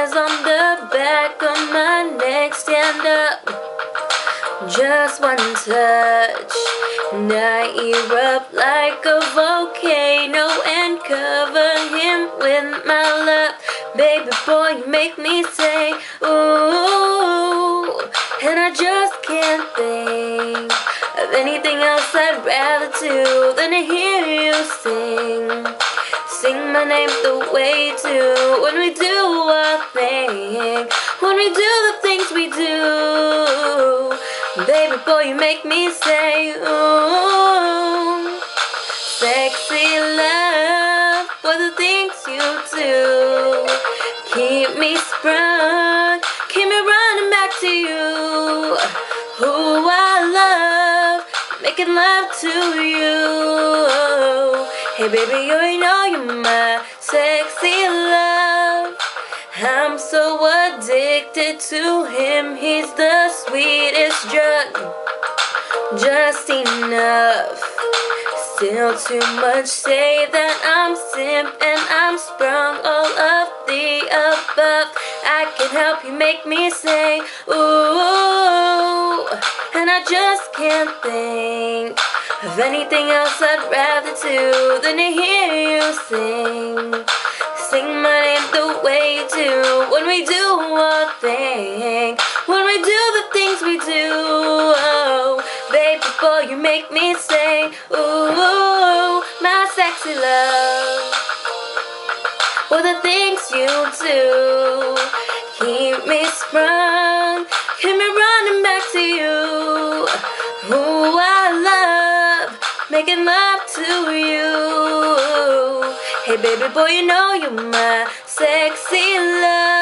hairs on the back of my neck stand up. Just one touch, and I erupt like a volcano and cover him with my love. Baby boy, you make me say, ooh, and I just can't think of anything else I'd rather do than to hear you sing. Sing my name the way you do when we do our thing, when we do the things we do. Baby boy, you make me say, ooh, sexy love for the things you do. Keep me sprung, keep me running back to you. Who I love, making love to you. Hey baby, you know you're my sexy love. I'm so addicted to him, he's the sweetest drug. Just enough, still too much, say that I'm simp and I'm sprung, all of the above. I can help you make me say, ooh, and I just can't think of anything else I'd rather do than to hear you sing. Sing my name the way you do when we do our thing, when we do the things we do. Oh, baby boy, you make me say, ooh, my sexy love. For the things you do, keep me sprung, keep me running back to you. Who I love, making love to you. Hey baby boy, you know you're my sexy love.